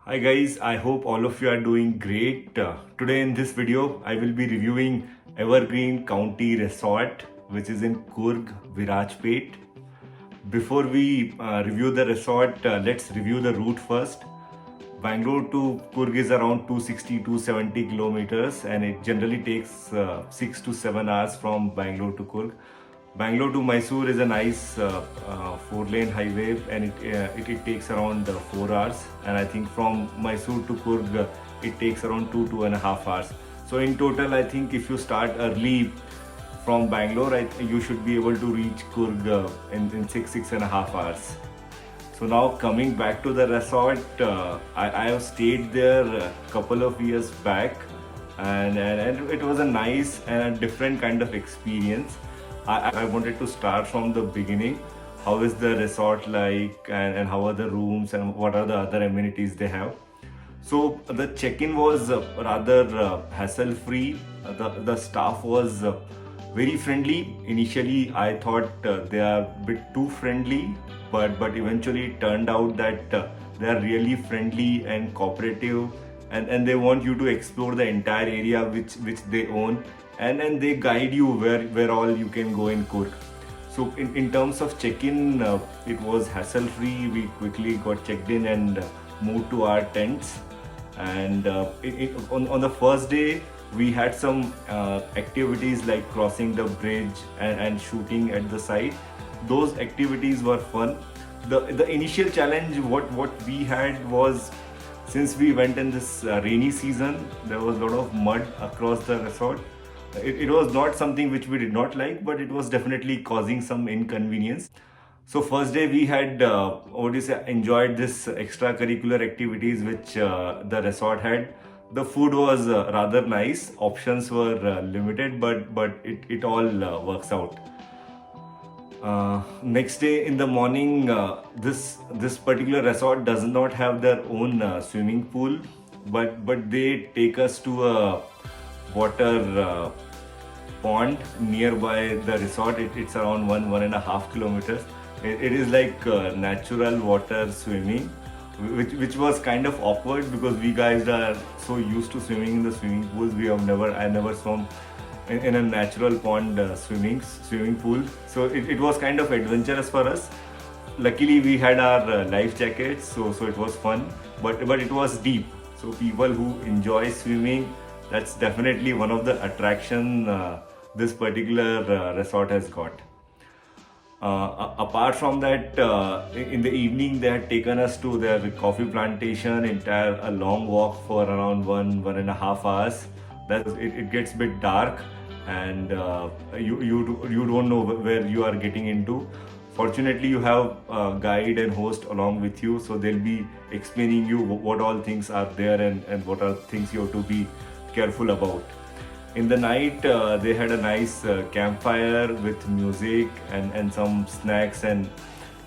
Hi guys, I hope all of you are doing great. Today in this video, I will be reviewing Evergreen County Resort, which is in Coorg, Virajpet. Before we review the resort, let's review the route first. Bangalore to Coorg is around 260-270 kilometers, and it generally takes 6 to 7 hours from Bangalore to Coorg. Bangalore to Mysore is a nice four-lane highway, and it takes around 4 hours. And I think from Mysore to Coorg, it takes around 2.5 hours. So in total, I think if you start early from Bangalore, you should be able to reach Coorg in 6.5 hours. So now coming back to the resort, I have stayed there a couple of years back, and it was a nice and a different kind of experience. I wanted to start from the beginning. How is the resort like, and how are the rooms, and what are the other amenities they have? So the check-in was rather hassle-free. The staff was very friendly. Initially, I thought they are a bit too friendly, but eventually it turned out that they are really friendly and cooperative, and they want you to explore the entire area which they own, and they guide you where all you can go in Coorg. So in terms of check-in, it was hassle-free. We quickly got checked in and moved to our tents. And on the first day, we had some activities like crossing the bridge and shooting at the site. Those activities were fun. The initial challenge what we had was, since we went in this rainy season, there was a lot of mud across the resort. It was not something which we did not like, but it was definitely causing some inconvenience. So first day we had enjoyed this extracurricular activities which the resort had. The food was rather nice. Options were limited, but it all works out. Next day in the morning, this particular resort does not have their own swimming pool, but they take us to a water pond nearby the resort. It's around 1.5 kilometers. It is like natural water swimming, which was kind of awkward because we guys are so used to swimming in the swimming pools. I never swum in a natural pond swimming pool. So it was kind of adventurous for us. Luckily we had our life jackets, so it was fun, but it was deep. So people who enjoy swimming, that's definitely one of the attraction this particular resort has got. Apart from that, in the evening they had taken us to their coffee plantation, entire a long walk for around 1.5 hours. It gets a bit dark, and you don't know where you are getting into. Fortunately, you have a guide and host along with you, so they'll be explaining you what all things are there and what are things you have to be careful about. In the night, they had a nice campfire with music and some snacks and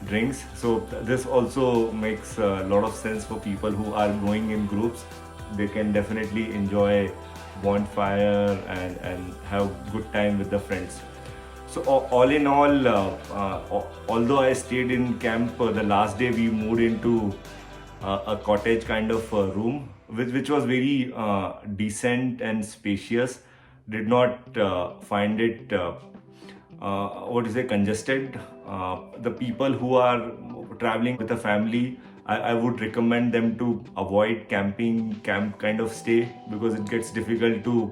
drinks. So this also makes a lot of sense for people who are going in groups. They can definitely enjoy bonfire and have good time with the friends. So all in all, although I stayed in camp, the last day we moved into a cottage kind of room, which was very decent and spacious. Did not find it congested. The people who are traveling with a family, I would recommend them to avoid camp kind of stay, because it gets difficult to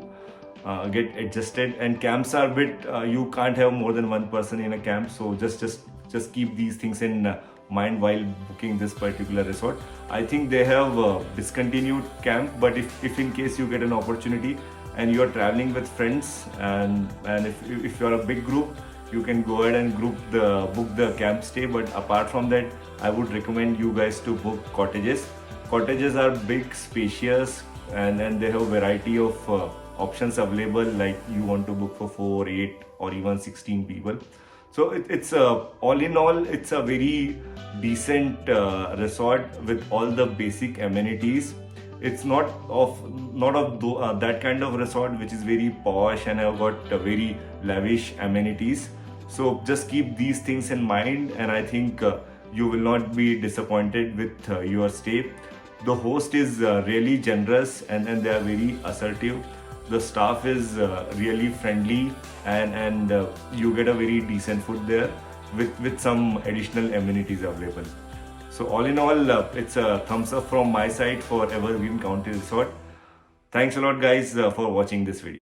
get adjusted, and camps are a bit you can't have more than one person in a camp. So just keep these things in mind while booking this particular resort. I think they have discontinued camp, but if in case you get an opportunity and you are traveling with friends, and if you are a big group, you can go ahead and book the camp stay. But apart from that, I would recommend you guys to book cottages. Cottages are big, spacious, and they have a variety of options available, like you want to book for 4, 8 or even 16 people. So it's all in all, it's a very decent resort with all the basic amenities. It's not of that kind of resort which is very posh and have got very lavish amenities. So just keep these things in mind, and I think you will not be disappointed with your stay. The host is really generous, and they are very assertive. The staff is really friendly, and you get a very decent food there with some additional amenities available. So all in all, it's a thumbs up from my side for Evergreen County Resort. Thanks a lot guys for watching this video.